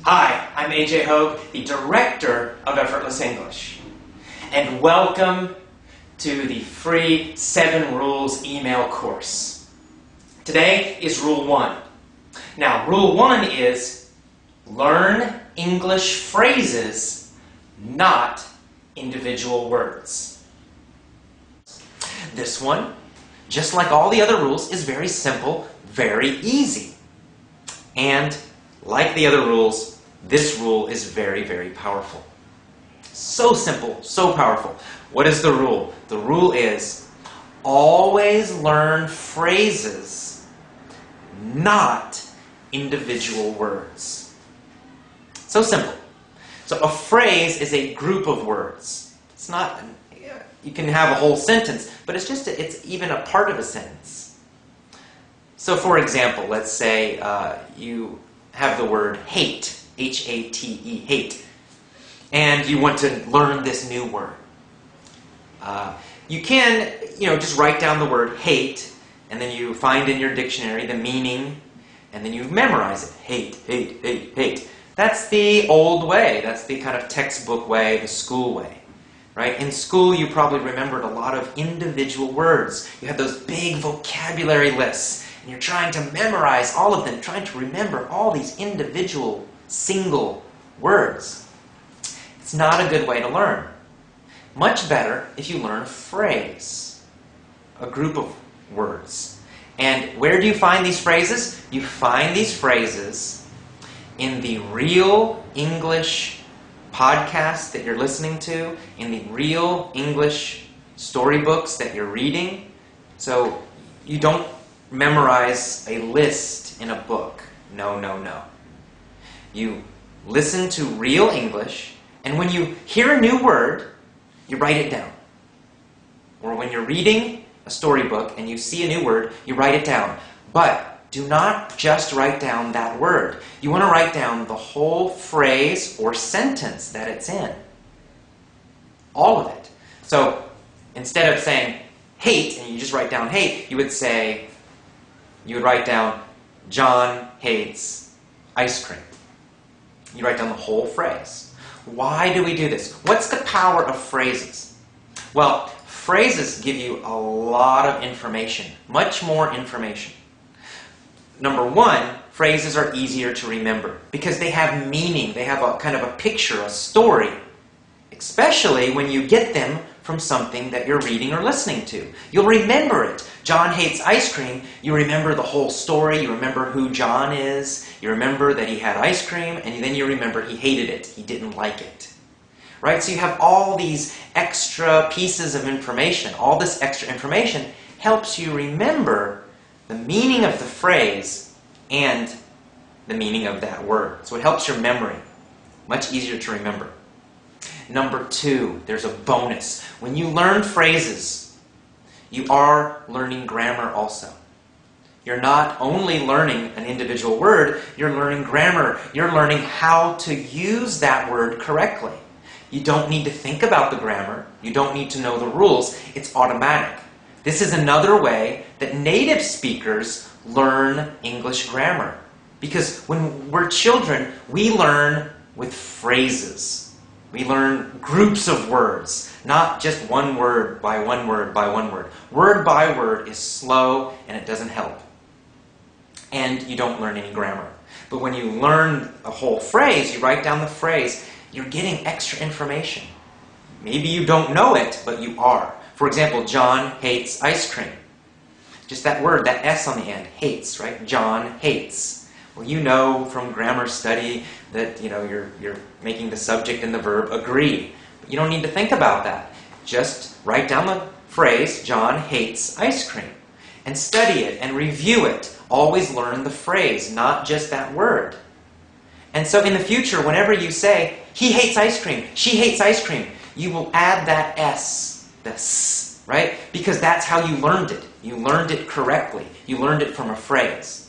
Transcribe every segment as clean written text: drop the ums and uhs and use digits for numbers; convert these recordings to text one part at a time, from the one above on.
Hi, I'm AJ Hogue, the Director of Effortless English, and welcome to the free 7 Rules email course. Today is Rule 1. Now, Rule 1 is learn English phrases, not individual words. This one, just like all the other rules, is very simple, very easy. And like the other rules, this rule is very, very powerful. So simple, so powerful. What is the rule? The rule is always learn phrases, not individual words. So simple. So a phrase is a group of words. It's not, you can have a whole sentence, but it's even a part of a sentence. So for example, let's say you have the word hate, H-A-T-E, hate, and you want to learn this new word. You can, just write down the word hate, and then you find in your dictionary the meaning, and then you memorize it. Hate, hate, hate, hate. That's the old way. That's the kind of textbook way, the school way. Right? In school, you probably remembered a lot of individual words. You had those big vocabulary lists, and you're trying to memorize all of them, trying to remember all these individual, single words. It's not a good way to learn. Much better if you learn a phrase, a group of words. And where do you find these phrases? You find these phrases in the Real English podcast that you're listening to, in the Real English storybooks that you're reading. So you don't memorize a list in a book. No, no, no. You listen to Real English, and when you hear a new word, you write it down. Or when you're reading a storybook and you see a new word, you write it down. But do not just write down that word. You want to write down the whole phrase or sentence that it's in. All of it. So instead of saying hate, and you just write down hate, you would write down John hates ice cream. You write down the whole phrase. Why do we do this? What's the power of phrases? Well, phrases give you a lot of information, much more information. Number one, phrases are easier to remember because they have meaning. They have a kind of a picture, a story, especially when you get them from something that you're reading or listening to. You'll remember it. John hates ice cream. You remember the whole story. You remember who John is. You remember that he had ice cream, and then you remember he hated it. He didn't like it. Right? So you have all these extra pieces of information. All this extra information helps you remember the meaning of the phrase and the meaning of that word. So it helps your memory. Much easier to remember. Number 2, there's a bonus. When you learn phrases, you are learning grammar also. You're not only learning an individual word, you're learning grammar. You're learning how to use that word correctly. You don't need to think about the grammar. You don't need to know the rules. It's automatic. This is another way that native speakers learn English grammar. Because when we're children, we learn with phrases. We learn groups of words, not just one word by one word by one word. Word by word is slow and it doesn't help. And you don't learn any grammar. But when you learn a whole phrase, you write down the phrase, you're getting extra information. Maybe you don't know it, but you are. For example, John hates ice cream. Just that word, that S on the end, hates, right? John hates. Well, you know from grammar study that you're making the subject and the verb agree. But you don't need to think about that. Just write down the phrase, John hates ice cream, and study it and review it. Always learn the phrase, not just that word. And so in the future, whenever you say, he hates ice cream, she hates ice cream, you will add that S, the S, right? Because that's how you learned it. You learned it correctly. You learned it from a phrase.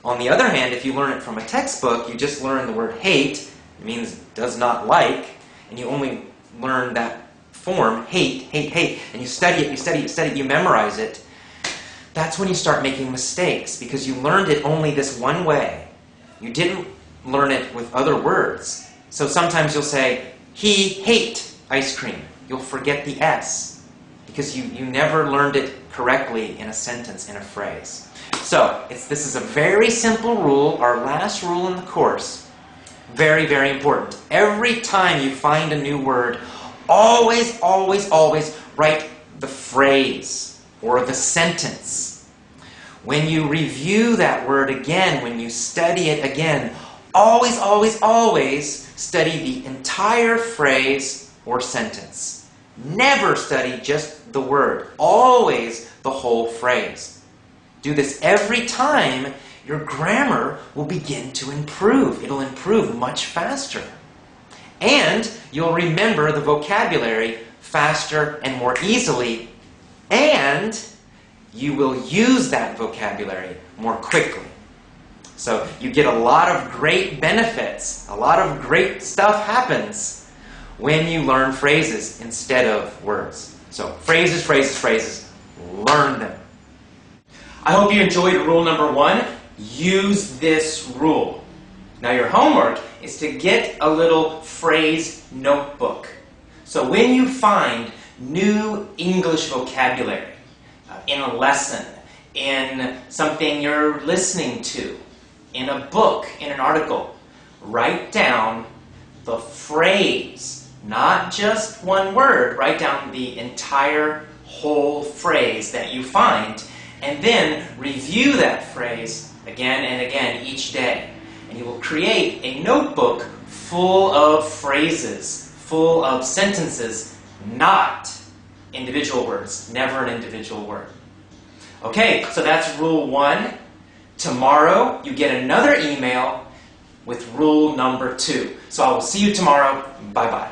On the other hand, if you learn it from a textbook, you just learn the word hate, it means does not like, and you only learn that form, hate, hate, hate, and you study it, you study it, you study it, you memorize it. That's when you start making mistakes, because you learned it only this one way. You didn't learn it with other words. So sometimes you'll say, he hate ice cream. You'll forget the S because you never learned it correctly in a sentence, in a phrase. So this is a very simple rule, our last rule in the course. Very, very important. Every time you find a new word, always, always, always write the phrase or the sentence. When you review that word again, when you study it again, always, always, always study the entire phrase or sentence. Never study just the word. Always the whole phrase. Do this every time, your grammar will begin to improve. It'll improve much faster. And you'll remember the vocabulary faster and more easily, and you will use that vocabulary more quickly. So you get a lot of great benefits. A lot of great stuff happens when you learn phrases instead of words. So phrases, phrases, phrases. Learn them. I hope you enjoyed rule number 1. Use this rule. Now your homework is to get a little phrase notebook. So when you find new English vocabulary in a lesson, in something you're listening to, in a book, in an article, write down the phrase, not just one word. Write down the entire whole phrase that you find, and then review that phrase again and again each day. And you will create a notebook full of phrases, full of sentences, not individual words. Never an individual word. Okay, so that's rule 1. Tomorrow, you get another email with rule number 2. So I will see you tomorrow. Bye-bye.